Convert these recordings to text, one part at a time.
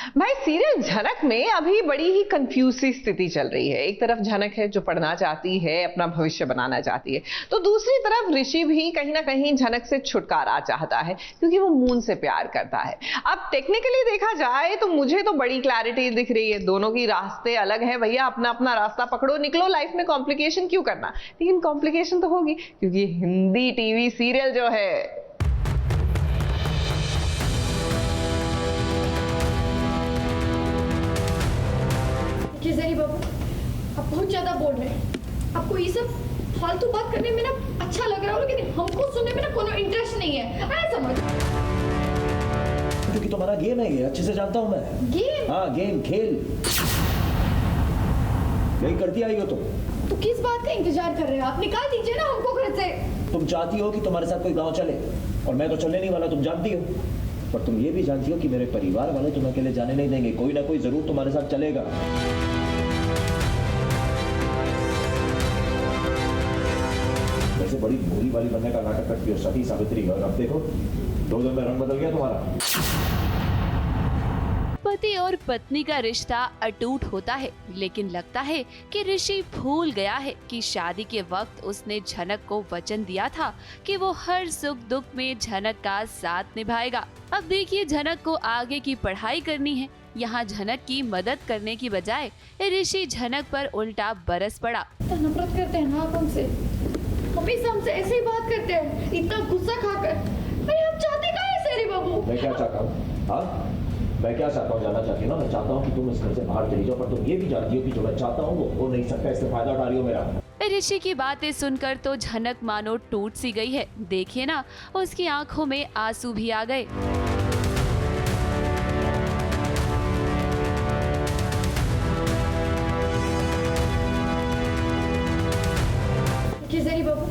भाई सीरियल झनक में अभी बड़ी ही कंफ्यूज सी स्थिति चल रही है। एक तरफ झनक है जो पढ़ना चाहती है, अपना भविष्य बनाना चाहती है, तो दूसरी तरफ ऋषि भी कहीं ना कहीं झनक से छुटकारा चाहता है क्योंकि वो मून से प्यार करता है। अब टेक्निकली देखा जाए तो मुझे तो बड़ी क्लैरिटी दिख रही है, दोनों की रास्ते अलग है। भैया अपना अपना रास्ता पकड़ो, निकलो, लाइफ में कॉम्प्लिकेशन क्यों करना। लेकिन कॉम्प्लिकेशन तो होगी क्योंकि हिंदी टीवी सीरियल जो है। केसरी बाबू, आप बहुत ज्यादा बोल रहे हैं। आपको ये सब फालतू बात करने में ना अच्छा लग रहा हो, लेकिन हमको सुनने में ना कोनो इंटरेस्ट नहीं है। आया समझ? क्योंकि तुम्हारा गेम है ये, अच्छे से जानता हूँ मैं। गेम? हाँ, गेम, खेल। यही करती आई हो तुम। तो किस बात का इंतजार कर रहे हो आप? निकाल दीजिए ना हमको घर से। तुम चाहती हो कि तुम्हारे साथ कोई गांव चले, और मैं तो चलने नहीं वाला, तुम जानती हो। पर तुम ये भी जानती हो कि मेरे परिवार वाले तुम्हें अकेले जाने नहीं देंगे, कोई ना कोई जरूर तुम्हारे साथ चलेगा। वैसे बड़ी भोली वाली बनने का नाटक करती हो सती सावित्री, और अब देखो 2 दिन में रंग बदल गया तुम्हारा। पति और पत्नी का रिश्ता अटूट होता है, लेकिन लगता है कि ऋषि भूल गया है कि शादी के वक्त उसने झनक को वचन दिया था कि वो हर सुख दुख में झनक का साथ निभाएगा। अब देखिए, झनक को आगे की पढ़ाई करनी है। यहाँ झनक की मदद करने की बजाय ऋषि झनक पर उल्टा बरस पड़ा। तो नफरत करते हैं ना आप हमसे, हमेशा हमसे ऐसे ही बात करते हैं, इतना गुस्सा खाकर। अरे हम चाहते क्या है सेरी बाबू? मैं क्या चाहता हूँ? हाँ, मैं क्या चाहता हूँ, जानना चाहती हूँ ना? मैं चाहता हूँ कि तुम इस घर से बाहर चली जाओ, पर तुम ये भी जानती हो कि जो मैं चाहता हूँ वो हो नहीं सकता, इससे फायदा उठा रही हो मेरा। ऋषि की बातें सुनकर तो झनक मानो टूट सी गई है। देखिए ना, उसकी आंखों में आंसू भी आ गए। केसरी बाबू,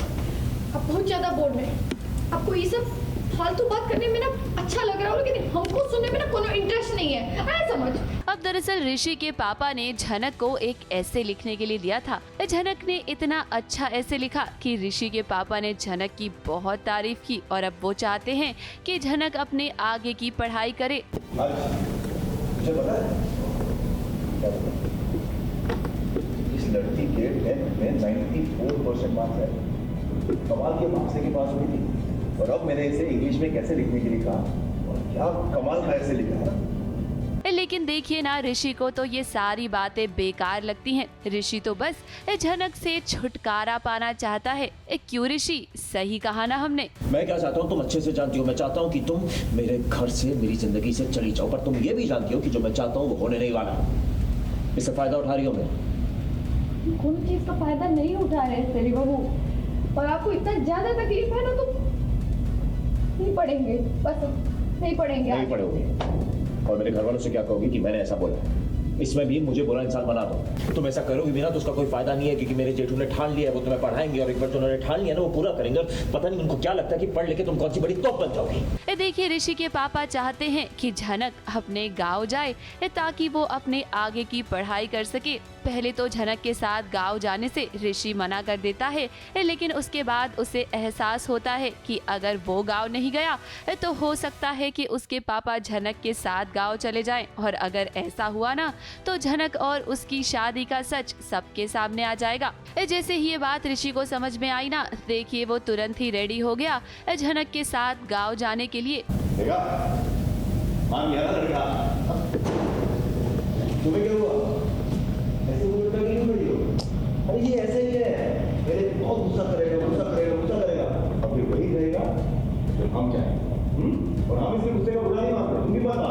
आप बहुत ज्यादा बोल रहे हैं। आपको ये सब फालतू बात करने में ना अच्छा लग रहा हो, लेकिन हमको सुनने में ना कोनो इंटरेस्ट नहीं है। आया समझ? अब दरअसल ऋषि के पापा ने झनक को एक ऐसे लिखने के लिए दिया था। झनक ने इतना अच्छा ऐसे लिखा कि ऋषि के पापा ने झनक की बहुत तारीफ की, और अब वो चाहते हैं कि झनक अपने आगे की पढ़ाई करे। मुझे पता है इस लड़की के 10th में 94% मार्क्स है। कमाल के मार्क्स के पास हुई थी, और अब मैंने इसे इंग्लिश में कैसे लिखने के लिए कहा, और क्या कमाल का ऐसे लिखा है। लेकिन देखिए ना, ऋषि को तो ये सारी बातें बेकार लगती हैं। ऋषि तो बस झनक से छुटकारा पाना चाहता है। क्यों ऋषि, सही कहा ना हमने? मैं क्या चाहता हूँ तुम अच्छे से जानती हो। मैं चाहता हूँ कि तुम मेरे घर से, मेरी जिंदगी से चली जाओ, पर तुम ये भी जानती हो कि जो मैं चाहता हूँ वो होने नहीं वाला। इससे फायदा उठा रही हो मैं। कोई चीज का फायदा नहीं उठा रहे सेरी बाबू, और आपको इतना ज्यादा तकलीफ है ना तो नहीं पढ़ेंगे, बस नहीं पढ़ेंगे। नहीं पढ़ोगे, और मेरे घर वालों से क्या कहोगी कि मैंने ऐसा बोला? इसमें भी मुझे बुरा इंसान बना दो। तुम ऐसा करोगी भी ना तो उसका कोई फायदा नहीं है, क्योंकि मेरे जेठू ने ठान लिया है वो तुम्हें पढ़ाएंगे, और एक बार जो उन्होंने ठान लिया ना वो पूरा करेंगे। पता नहीं उनको क्या लगता है कि पढ़ लेके तुम कौन सी बड़ी तोप बन जाओगी। देखिए, ऋषि के पापा चाहते हैं कि झनक अपने गांव जाए ताकि वो अपने आगे की पढ़ाई कर सके। पहले तो झनक के साथ गांव जाने से ऋषि मना कर देता है, लेकिन उसके बाद उसे एहसास होता है कि अगर वो गांव नहीं गया तो हो सकता है कि उसके पापा झनक के साथ गांव चले जाएं, और अगर ऐसा हुआ ना तो झनक और उसकी शादी का सच सबके सामने आ जाएगा। जैसे ही ये बात ऋषि को समझ में आई ना, देखिए वो तुरंत ही रेडी हो गया झनक के साथ गांव जाने के लिए। तुम्हें क्या हुआ? ऐसे उल्टा क्यों खड़ी हो? अरे ये ऐसे ही है, मेरे बहुत गुस्सा करेगा, गुस्सा करेगा, गुस्सा करेगा, और फिर वही करेगा जो हम चाहें। और हम इसके गुस्से का बुरा नहीं मानते, तुम भी बात आ।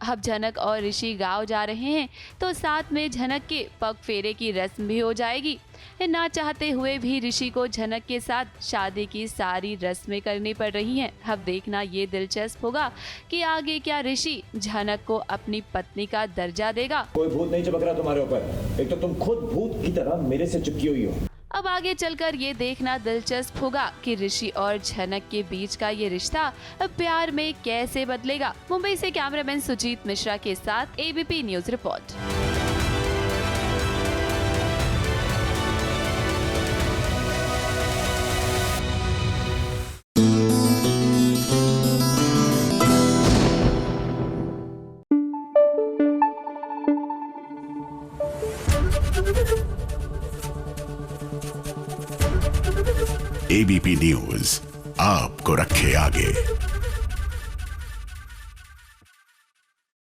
अब झनक और ऋषि गांव जा रहे हैं तो साथ में झनक के पग फेरे की रस्म भी हो जाएगी। ना चाहते हुए भी ऋषि को झनक के साथ शादी की सारी रस्में करनी पड़ रही हैं। अब देखना ये दिलचस्प होगा कि आगे क्या ऋषि झनक को अपनी पत्नी का दर्जा देगा। कोई भूत नहीं चिपक रहा तुम्हारे ऊपर, एक तो तुम खुद भूत की तरह मेरे से चिपकी हुई हो। अब आगे चलकर ये देखना दिलचस्प होगा कि ऋषि और झनक के बीच का ये रिश्ता प्यार में कैसे बदलेगा। मुंबई से कैमरामैन सुजीत मिश्रा के साथ ABP news report. ABP news आपको रखे आगे।